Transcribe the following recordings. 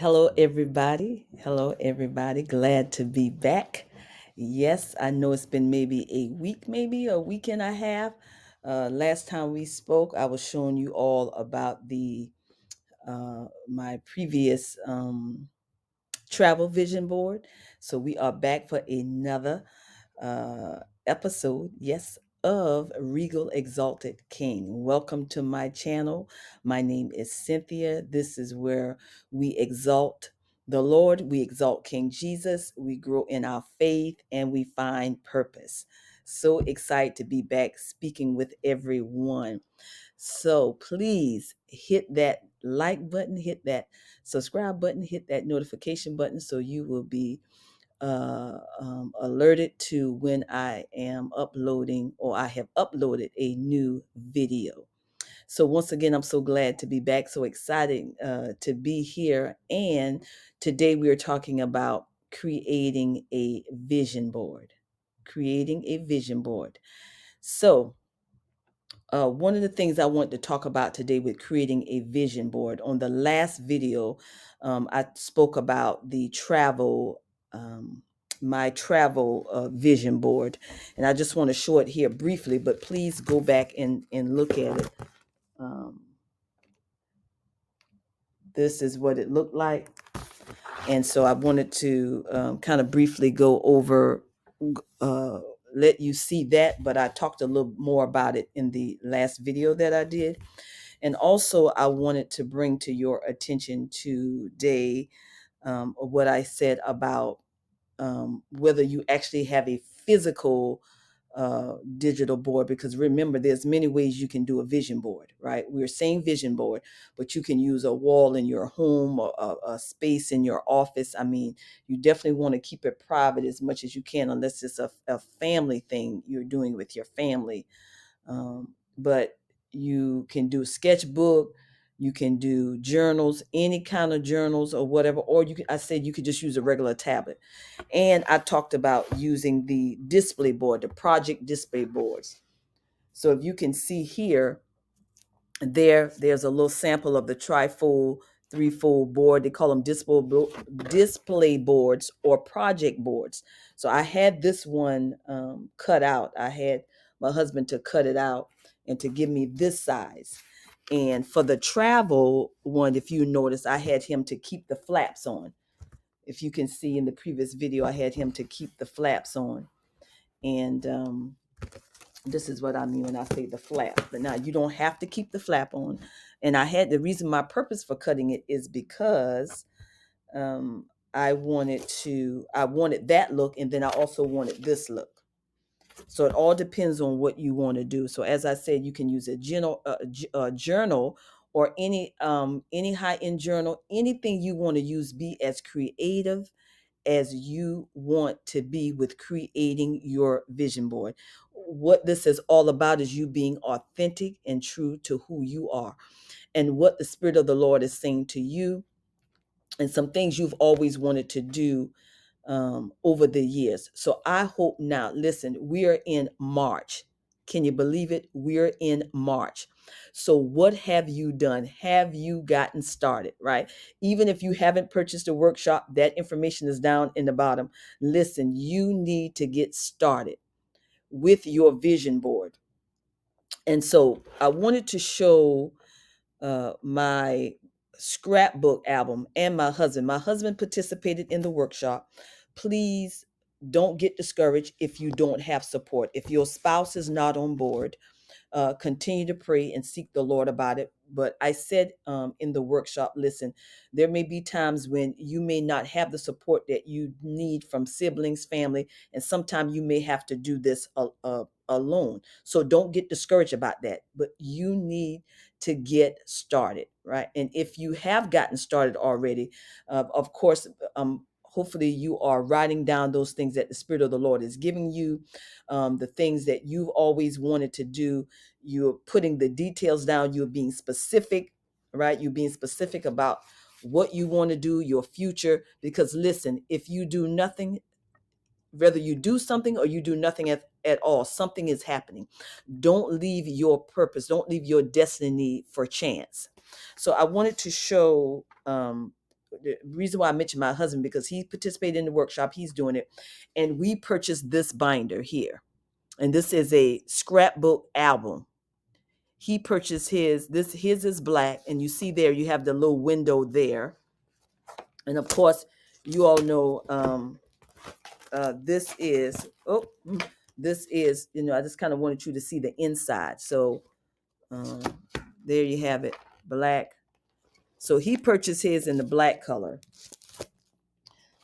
Hello, everybody. Hello, everybody. Glad to be back. Yes, I know it's been maybe a week, maybe a week and a half. Last time we spoke, I was showing you all about the my previous travel vision board. So we are back for another episode, yes, of Regal Exalted King. Welcome to my channel. My name is Cynthia. This is where we exalt the Lord, we exalt King Jesus, we grow in our faith, and we find purpose. So excited to be back speaking with everyone. So please hit that like button, hit that subscribe button, hit that notification button so you will be alerted to when I am uploading or I have uploaded a new video. So once again, I'm so glad to be back. So exciting to be here. And today we are talking about creating a vision board. Creating a vision board. So one of the things I want to talk about today with creating a vision board. On the last video, I spoke about the travel, my travel vision board, and I just want to show it here briefly. But please go back and look at it. Um, this is what it looked like, and so I wanted to kind of briefly go over. Uh, let you see that, but I talked a little more about it in the last video that I did. And also, I wanted to bring to your attention today what I said about whether you actually have a physical digital board, because remember, there's many ways you can do a vision board, right? We're saying vision board, but you can use a wall in your home or a space in your office. I mean, you definitely want to keep it private as much as you can, unless it's a family thing you're doing with your family. But you can do sketchbook, you can do journals, any kind of journals or whatever, or I said you could just use a regular tablet. And I talked about using the display board, the project display boards. So if you can see here, there's a little sample of the trifold, threefold board. They call them display boards or project boards. So I had this one cut out. I had my husband to cut it out and to give me this size. And for the travel one, if you notice, I had him to keep the flaps on. If you can see in the previous video, I had him to keep the flaps on. And this is what I mean when I say the flap. But now you don't have to keep the flap on. And I had the reason, my purpose for cutting it is because I wanted that look, and then I also wanted this look. So it all depends on what you want to do. So as I said, you can use a journal or any high end journal, anything you want to use. Be as creative as you want to be with creating your vision board. What this is all about is you being authentic and true to who you are and what the Spirit of the Lord is saying to you, and some things you've always wanted to do over the years. So I hope now, listen, we are in March. Can you believe it? We're in March. So what have you done? Have you gotten started, right? Even if you haven't purchased a workshop, that information is down in the bottom. Listen, you need to get started with your vision board. And so I wanted to show my scrapbook album, and my husband. My husband participated in the workshop. Please don't get discouraged if you don't have support. If your spouse is not on board, continue to pray and seek the Lord about it. But I said in the workshop, listen, there may be times when you may not have the support that you need from siblings, family, and sometimes you may have to do this alone. So don't get discouraged about that. But you need to get started, right? And if you have gotten started already, of course, hopefully you are writing down those things that the Spirit of the Lord is giving you, the things that you've always wanted to do. You're putting the details down. You're being specific, right? You're being specific about what you want to do, your future. Because listen, if you do nothing, whether you do something or you do nothing at all, something is happening. Don't leave your purpose, don't leave your destiny for chance. So I wanted to show the reason why I mentioned my husband, because he participated in the workshop, he's doing it, and we purchased this binder here, and this is a scrapbook album. He purchased his is black, and you see there you have the little window there, and of course you all know this is this is, I just kind of wanted you to see the inside. So um, there you have it, black. So he purchased his in the black color.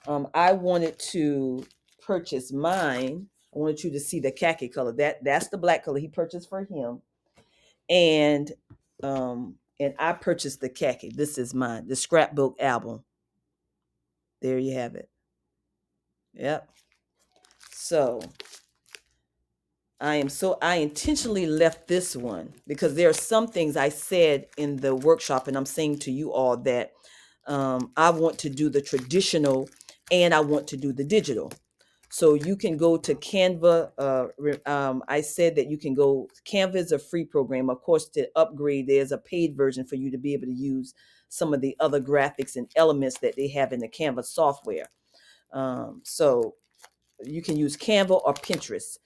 I wanted to purchase mine. I wanted you to see the khaki color. That's the black color he purchased for him, and I purchased the khaki. This is mine, the scrapbook album. There you have it. Yep. So I intentionally left this one because there are some things I said in the workshop, and I'm saying to you all that I want to do the traditional and I want to do the digital. So you can go to Canva. I said that you can go. Canva is a free program. Of course, to upgrade, there's a paid version for you to be able to use some of the other graphics and elements that they have in the Canva software. So you can use Canva or Pinterest.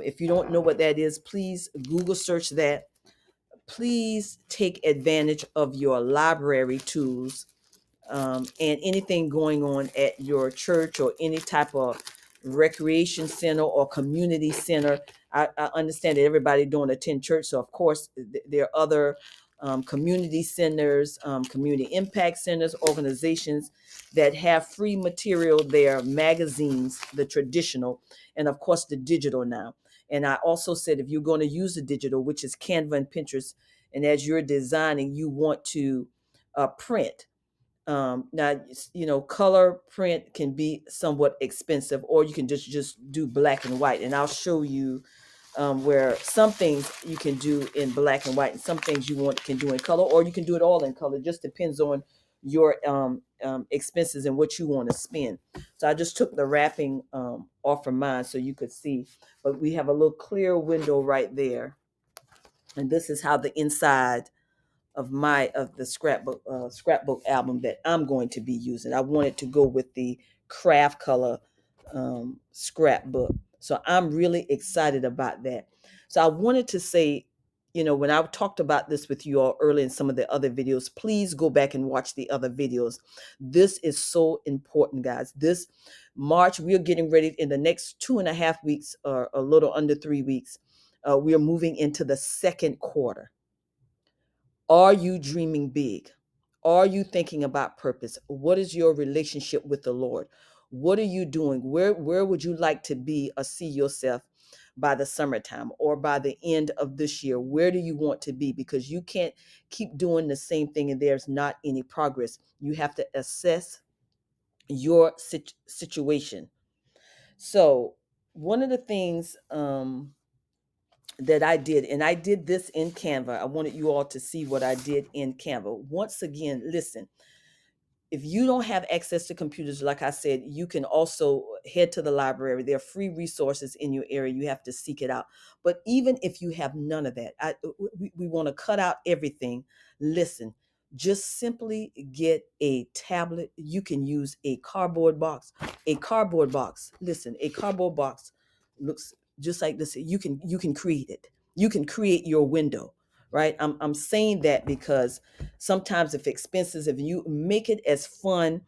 If you don't know what that is, please Google search that. Please take advantage of your library tools and anything going on at your church or any type of recreation center or community center. I understand that everybody don't attend church, so of course there are other community centers, community impact centers, organizations that have free material there, magazines, the traditional, and of course the digital now. And I also said if you're going to use the digital, which is Canva and Pinterest, and as you're designing, you want to print. Now, color print can be somewhat expensive, or you can just do black and white. And I'll show you where some things you can do in black and white, and some things can do in color, or you can do it all in color. It just depends on your expenses and what you want to spend. So I just took the wrapping off of mine so you could see. But we have a little clear window right there, and this is how the inside of the scrapbook album that I'm going to be using. I wanted to go with the craft color scrapbook. So I'm really excited about that. So I wanted to say, when I talked about this with you all early in some of the other videos, please go back and watch the other videos. This is so important, guys. This March, we are getting ready in the next 2.5 weeks, or a little under 3 weeks. We are moving into the second quarter. Are you dreaming big? Are you thinking about purpose? What is your relationship with the Lord? What are you doing? Where would you like to be or see yourself by the summertime or by the end of this year? Where do you want to be? Because you can't keep doing the same thing and there's not any progress. You have to assess your situation. So one of the things that I did, and I did this in Canva. I wanted you all to see what I did in Canva. Once again, listen, if you don't have access to computers, like I said, you can also head to the library. There are free resources in your area. You have to seek it out. But even if you have none of that, we want to cut out everything. Listen, just simply get a tablet. You can use a cardboard box. A cardboard box. Listen, a cardboard box looks just like this. You can create it. You can create your window, right? I'm saying that because sometimes if expenses, if you make it as fun,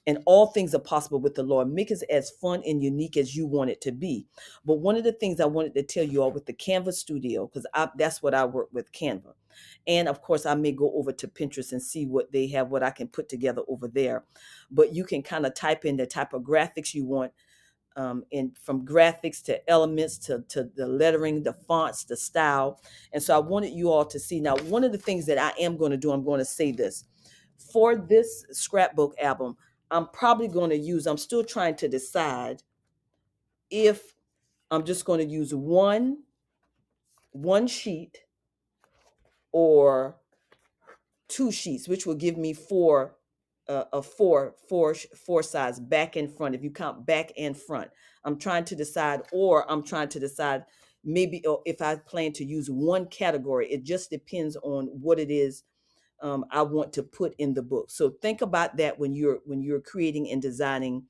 and all things are possible with the Lord, make it as fun and unique as you want it to be. But one of the things I wanted to tell you all with the Canva Studio, because that's what I work with, Canva. And of course, I may go over to Pinterest and see what they have, what I can put together over there. But you can kind of type in the type of graphics you want, and from graphics to elements to the lettering, the fonts, the style. And so I wanted you all to see. Now, one of the things that I am going to do, I'm going to say this. For this scrapbook album, I'm probably going to use, I'm still trying to decide if I'm just going to use one sheet or 2 sheets, which will give me four sides, back and front. If you count back and front, I'm trying to decide, maybe if I plan to use one category. It just depends on what it is I want to put in the book. So think about that when you're creating and designing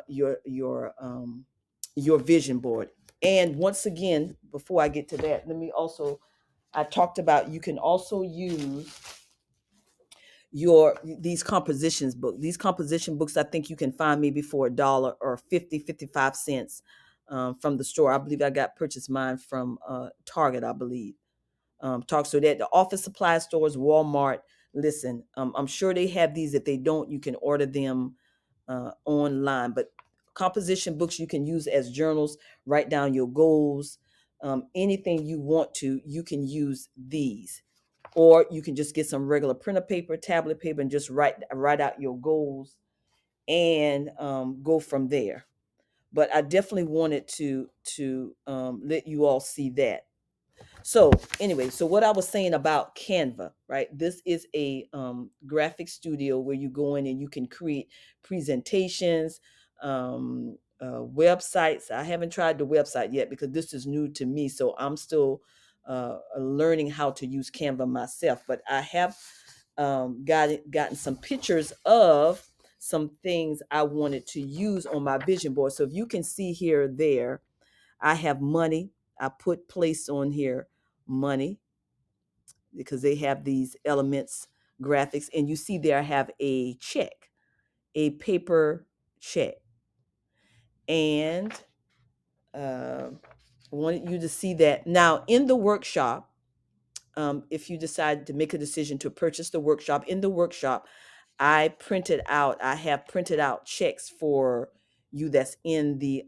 your vision board. And once again, before I get to that, let me also, I talked about, you can also use these compositions book. These composition books, I think you can find maybe for $1 or 55 cents from the store. I believe I got purchased mine from Target, I believe. Talk so that the office supply stores, Walmart. Listen, I'm sure they have these. If they don't, you can order them online. But composition books you can use as journals. Write down your goals. Anything you want to, you can use these, or you can just get some regular printer paper, tablet paper, and just write out your goals and go from there. But I definitely wanted to let you all see that. So anyway, so what I was saying about Canva, right? This is a graphic studio where you go in and you can create presentations, websites. I haven't tried the website yet because this is new to me, so I'm still learning how to use Canva myself. But I have gotten some pictures of some things I wanted to use on my vision board. So if you can see here, there, I have money. I put place on here money because they have these elements graphics, and you see there I have a check, a paper check, and I wanted you to see that. Now in the workshop, if you decide to make a decision to purchase the workshop, in the workshop I have printed out checks for you that's in the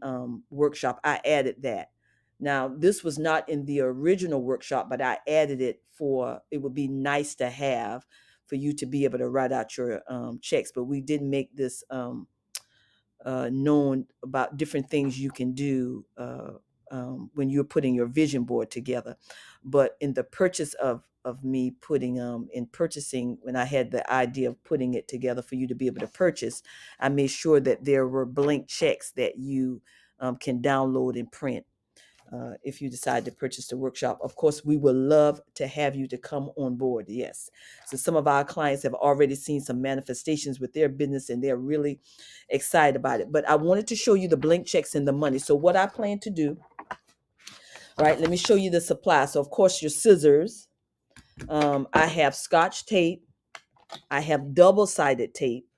workshop. I added that. Now, this was not in the original workshop, but I added it for, it would be nice to have for you to be able to write out your checks. But we did make this known about different things you can do when you're putting your vision board together. But in the purchase of me putting in purchasing, when I had the idea of putting it together for you to be able to purchase, I made sure that there were blank checks that you can download and print. If you decide to purchase the workshop, of course, we would love to have you to come on board. Yes. So some of our clients have already seen some manifestations with their business and they're really excited about it. But I wanted to show you the blank checks and the money. So what I plan to do, right, let me show you the supply. So of course your scissors, I have Scotch tape, I have double-sided tape,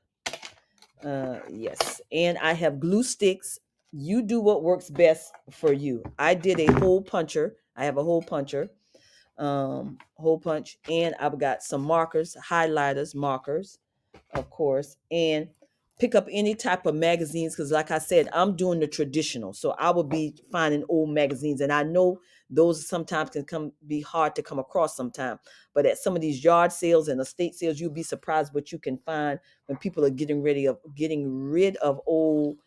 yes, and I have glue sticks. You do what works best for you. I did a hole puncher. I have a hole puncher, hole punch, and I've got some markers, highlighters, markers, of course, and pick up any type of magazines because like I said, I'm doing the traditional. So I will be finding old magazines, and I know those sometimes can be hard to come across sometimes. But at some of these yard sales and estate sales, you'll be surprised what you can find when people are getting rid of old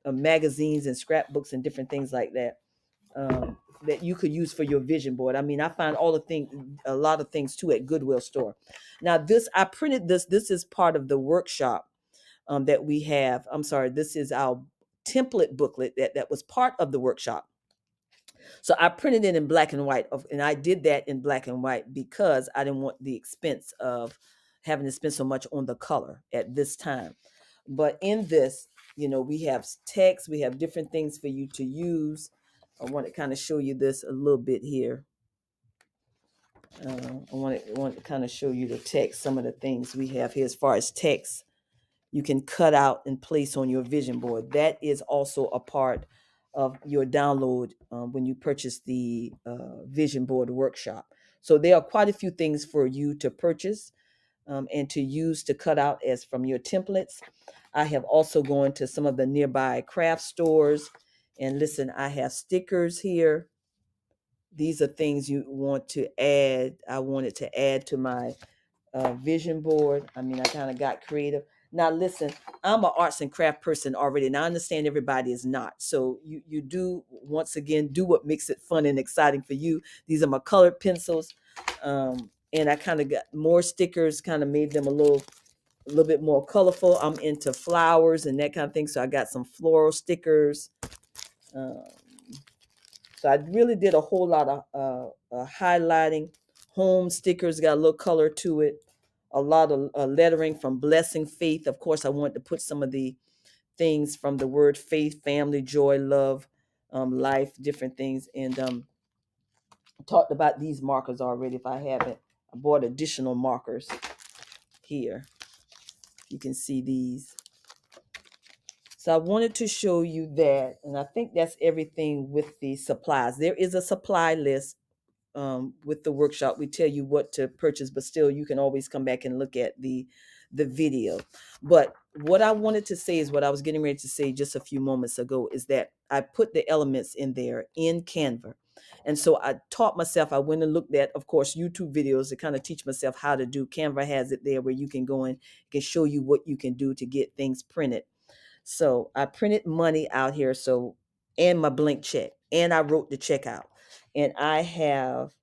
magazines and scrapbooks and different things like that. That you could use for your vision board. I mean, I find a lot of things too at Goodwill store. Now, I printed this. This is part of the workshop that we have. I'm sorry, this is our template booklet that was part of the workshop. So I printed it in black and white, and I did that in black and white because I didn't want the expense of having to spend so much on the color at this time. But in this, we have text, we have different things for you to use. I want to kind of show you this a little bit here. I want to kind of show you the text, some of the things we have here as far as text you can cut out and place on your vision board. That is also a part of your download when you purchase the vision board workshop. So there are quite a few things for you to purchase and to use to cut out as from your templates. I have also gone to some of the nearby craft stores, and listen, I have stickers here. These are things you want to add. I wanted to add to my vision board. I mean, I kind of got creative. Now, listen, I'm an arts and craft person already, and I understand everybody is not. So you do, once again, do what makes it fun and exciting for you. These are my colored pencils, and I kind of got more stickers, kind of made them a little bit more colorful. I'm into flowers and that kind of thing, so I got some floral stickers. Um, so I really did a whole lot of highlighting, Home stickers got a little color to it. A lot of lettering from Blessing Faith. Of course, I wanted to put some of the things from the word faith, family, joy, love, life, different things. And talked about these markers already. If I haven't, I bought additional markers here. You can see these. So I wanted to show you that, and I think that's everything with the supplies. There is a supply list with the workshop. We tell you what to purchase, but still you can always come back and look at the video. But what I wanted to say is what I was getting ready to say just a few moments ago is that I put the elements in there in Canva. And so I taught myself, I went and looked at, of course, YouTube videos to kind of teach myself how to do. Canva has it there where you can go in, it can show you what you can do to get things printed. So I printed money out here. So, and my blank check, and I wrote the check out. And I have,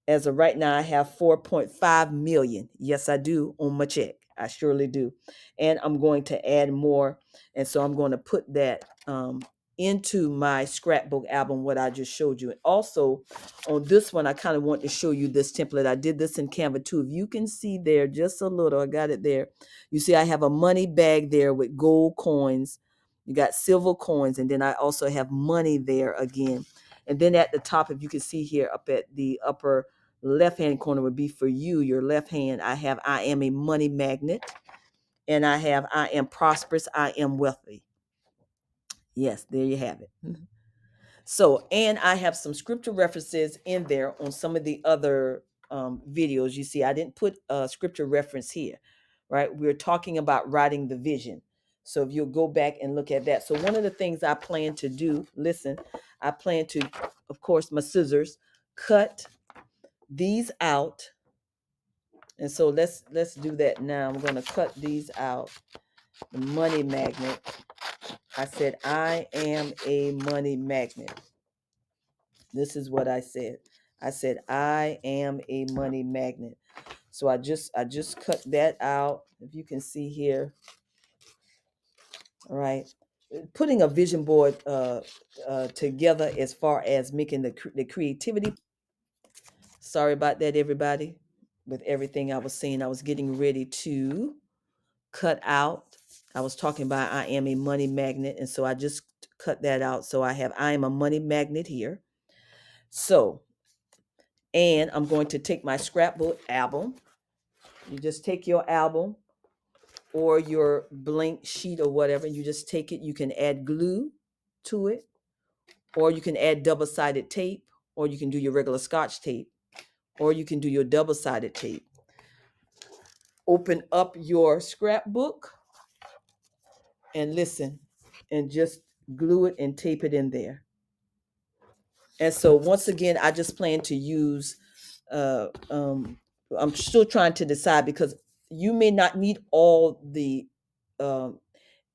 as of right now, I have 4.5 million. Yes, I do on my check. I surely do. And I'm going to add more. And so I'm going to put that into my scrapbook album, what I just showed you. And also on this one, I kind of want to show you this template. I did this in Canva too. If you can see there just a little, I got it there. You see, I have a money bag there with gold coins. You got silver coins. And then I also have money there again. And then at the top, if you can see here up at the upper left hand corner would be for you, your left hand. I have I am a money magnet, and I have I am prosperous, I am wealthy. Yes, there you have it. So, and I have some scripture references in there on some of the other videos. You see, I didn't put a scripture reference here, right? We're talking about writing the vision. So if you'll go back and look at that. So one of the things I plan to do, listen, I plan to, of course, my scissors, cut these out. And so let's do that now. I'm going to cut these out. The money magnet. I said, I am a money magnet. This is what I said. I said, I am a money magnet. So I just cut that out. If you can see here. All right. Putting a vision board together as far as making the creativity. Sorry about that, everybody. With everything I was saying, I was getting ready to cut out. I was talking about I am a money magnet, and so I just cut that out. So I have I am a money magnet here. So, and I'm going to take my scrapbook album. You just take your album or your blank sheet or whatever, and you just take it. You can add glue to it, or you can add double-sided tape, or you can do your regular Scotch tape, or you can do your double-sided tape. Open up your scrapbook and listen, and just glue it and tape it in there. And so once again, I just plan to use, I'm still trying to decide because you may not need all the um,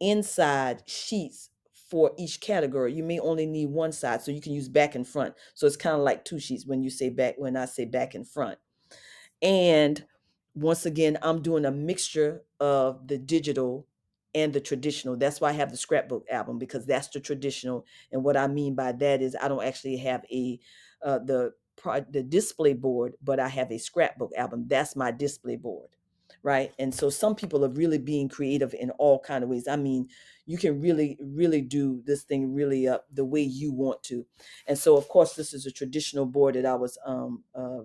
inside sheets for each category. You may only need one side, so you can use back and front. So it's kind of like two sheets when you say back, when I say back and front. And once again, I'm doing a mixture of the digital and the traditional. That's why I have the scrapbook album, because that's the traditional. And what I mean by that is I don't actually have a the display board, but I have a scrapbook album. That's my display board, right? And so some people are really being creative in all kind of ways. I mean, you can really do this thing really up the way you want to. And so of course this is a traditional board that I was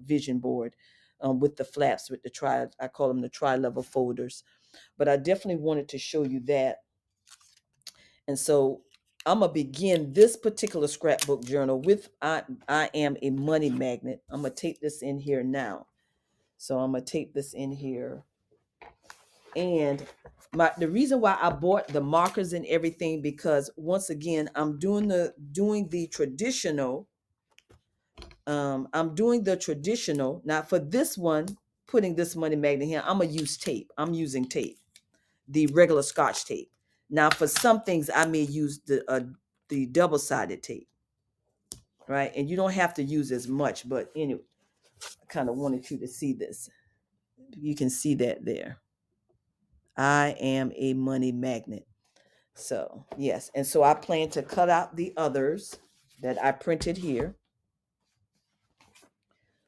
vision board with the flaps, with the I call them the tri-level folders. But I definitely wanted to show you that. And so I'm gonna begin this particular scrapbook journal with I am a money magnet. I'm gonna tape this in here now. So I'm gonna tape this in here. And the reason why I bought the markers and everything, because once again, I'm doing the traditional. I'm doing the traditional. Now for this one, putting this money magnet here, I'm gonna use tape. I'm using tape, the regular Scotch tape. Now for some things, I may use the double-sided tape, right? And you don't have to use as much, but anyway, I kind of wanted you to see this. You can see that there. I am a money magnet. So yes, and so I plan to cut out the others that I printed here.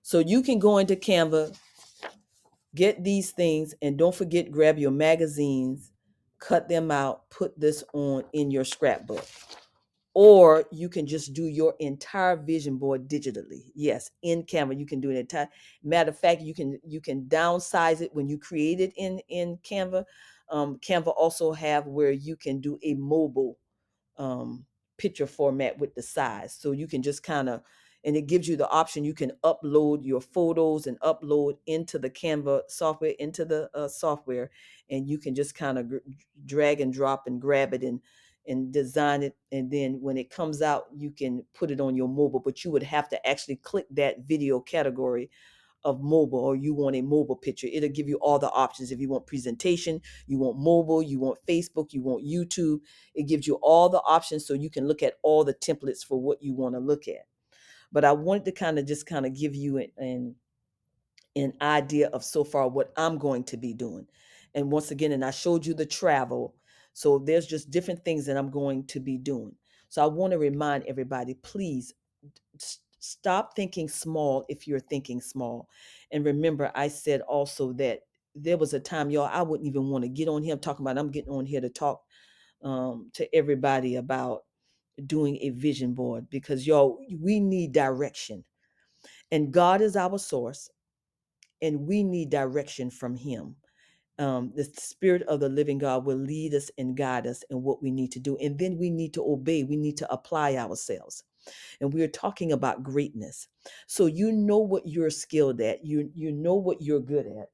So you can go into Canva, get these things, and don't forget, grab your magazines, cut them out, put this on in your scrapbook. Or you can just do your entire vision board digitally. Yes, in Canva, you can do an entire. Matter of fact, you can downsize it when you create it in Canva. Canva also have where you can do a mobile um, picture format with the size. So you can just kind of, and it gives you the option. You can upload your photos and upload into the Canva software, into the software, and you can just kind of drag and drop and grab it and design it. And then when it comes out, you can put it on your mobile, but you would have to actually click that video category of mobile, or you want a mobile picture. It'll give you all the options. If you want presentation, you want mobile, you want Facebook, you want YouTube. It gives you all the options so you can look at all the templates for what you want to look at. But I wanted to kind of give you an idea of so far what I'm going to be doing. And once again, and I showed you the travel. So there's just different things that I'm going to be doing. So I want to remind everybody, please stop thinking small if you're thinking small. And remember, I said also that there was a time, y'all, I wouldn't even want to get on here. I'm talking about, I'm getting on here to talk to everybody about doing a vision board, because y'all, we need direction. And God is our source, and we need direction from Him. The Spirit of the living God will lead us and guide us in what we need to do. And then we need to obey, we need to apply ourselves. And we're talking about greatness. So you know what you're skilled at. You know what you're good at.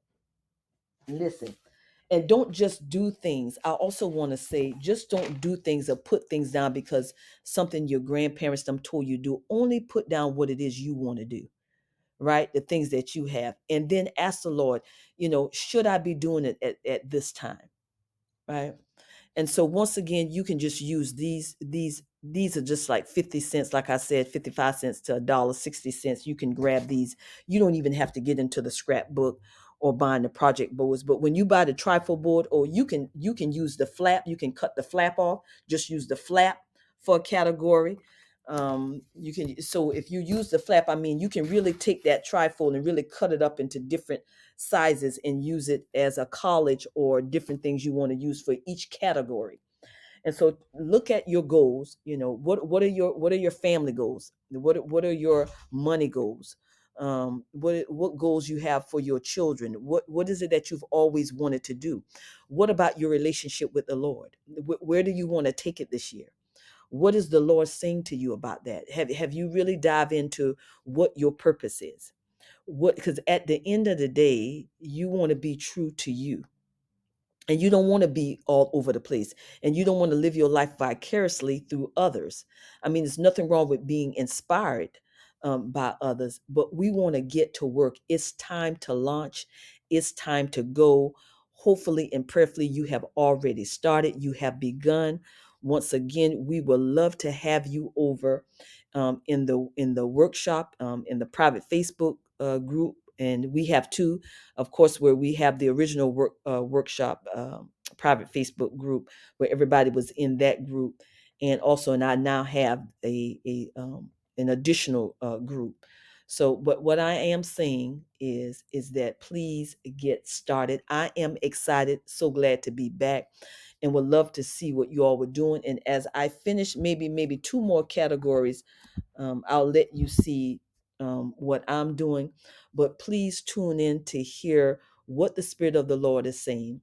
Listen, and don't just do things. I also want to say, just don't do things or put things down because something your grandparents them told you do. Only put down what it is you want to do, right? The things that you have. And then ask the Lord, should I be doing it at this time? Right? And so once again, you can just use these are just like 50 cents, like I said, 55 cents to a dollar, 60 cents. You can grab these. You don't even have to get into the scrapbook or buying the project boards. But when you buy the trifold board, or you can use the flap, you can cut the flap off, just use the flap for a category. You can, so if you use the flap, I mean, you can really take that trifold and really cut it up into different sizes and use it as a college or different things you want to use for each category. And so look at your goals. What are your family goals? What are your money goals? What goals you have for your children? What is it that you've always wanted to do? What about your relationship with the Lord? Where do you want to take it this year? What is the Lord saying to you about that? Have you really dive into what your purpose is? Because at the end of the day, you want to be true to you, and you don't want to be all over the place, and you don't want to live your life vicariously through others. I mean, there's nothing wrong with being inspired by others, but we want to get to work. It's time to launch. It's time to go. Hopefully and prayerfully you have already started, you have begun. Once again, we would love to have you over in the workshop, in the private Facebook group. And we have two, of course, where we have the original workshop private Facebook group where everybody was in that group, and also, and I now have an additional group. So, but what I am saying is that please get started. I am excited, so glad to be back, and would love to see what you all were doing. And as I finish, maybe two more categories, I'll let you see what I'm doing. But please tune in to hear what the Spirit of the Lord is saying.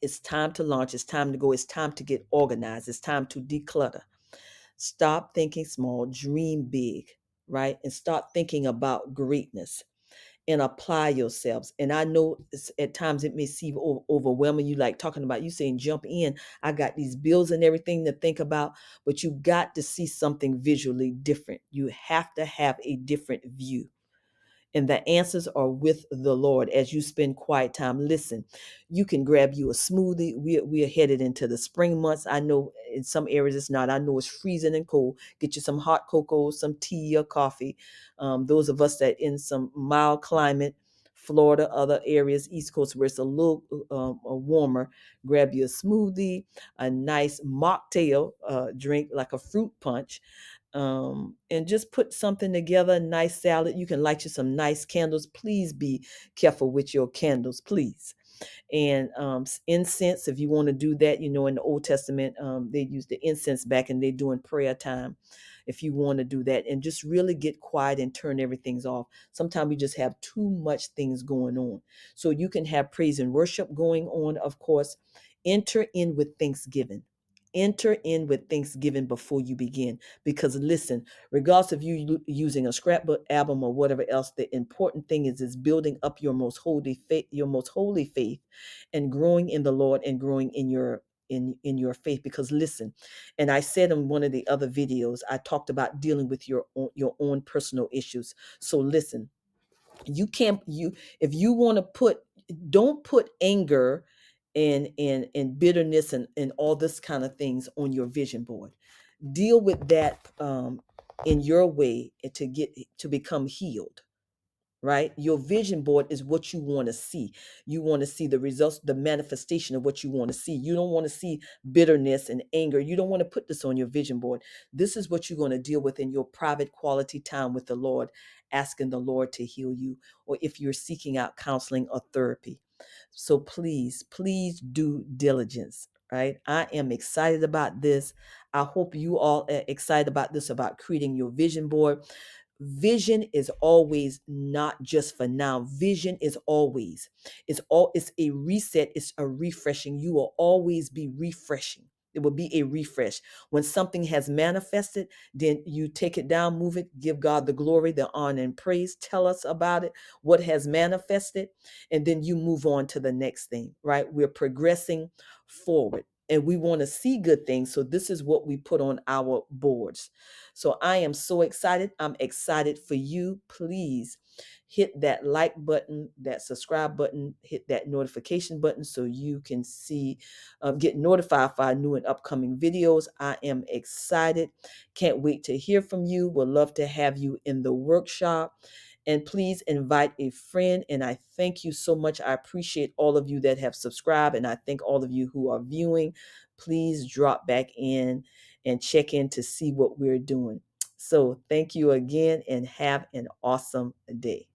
It's time to launch. It's time to go. It's time to get organized. It's time to declutter. Stop thinking small, dream big, right? And start thinking about greatness and apply yourselves. And I know at times it may seem overwhelming. You like talking about, you saying jump in. I got these bills and everything to think about, but you got to see something visually different. You have to have a different view, and the answers are with the Lord as you spend quiet time. Listen, you can grab you a smoothie. We are headed into the spring months. I know in some areas it's not. I know it's freezing and cold. Get you some hot cocoa, some tea or coffee. Those of us that in some mild climate, Florida, other areas, East Coast, where it's a little warmer, grab you a smoothie, a nice mocktail drink like a fruit punch, and just put something together, nice salad. You can light you some nice candles. Please be careful with your candles, please. And incense, if you want to do that, in the Old Testament, they used the incense back and they doing prayer time. If you want to do that, and just really get quiet and turn everything off. Sometimes we just have too much things going on. So you can have praise and worship going on, of course. Enter in with thanksgiving. Enter in with thanksgiving before you begin. Because listen, regardless of you using a scrapbook album or whatever else, the important thing is building up your most holy faith, and growing in the Lord and growing in your faith. Because listen, and I said in one of the other videos, I talked about dealing with your own personal issues. So listen, you can't you if you want to don't put anger and bitterness and all this kind of things on your vision board. Deal with that in your way, and to become healed. Right? Your vision board is what you want to see. You want to see the results, the manifestation of what you want to see. You don't want to see bitterness and anger. You don't want to put this on your vision board. This is what you're going to deal with in your private quality time with the Lord, asking the Lord to heal you, or if you're seeking out counseling or therapy. So please do diligence. Right? I am excited about this. I hope you all are excited about this, about creating your vision board. Vision is always not just for now. Vision is always. It's a reset, it's a refreshing. You will always be refreshing. It will be a refresh. When something has manifested, then you take it down, move it, give God the glory, the honor, and praise. Tell us about it, what has manifested, and then you move on to the next thing, right? We're progressing forward and we want to see good things. So this is what we put on our boards. So I am so excited. I'm excited for you. Please hit that like button, that subscribe button, hit that notification button so you can get notified for our new and upcoming videos. I am excited. Can't wait to hear from you. Would love to have you in the workshop. And please invite a friend. And I thank you so much. I appreciate all of you that have subscribed. And I thank all of you who are viewing. Please drop back in and check in to see what we're doing. So thank you again and have an awesome day.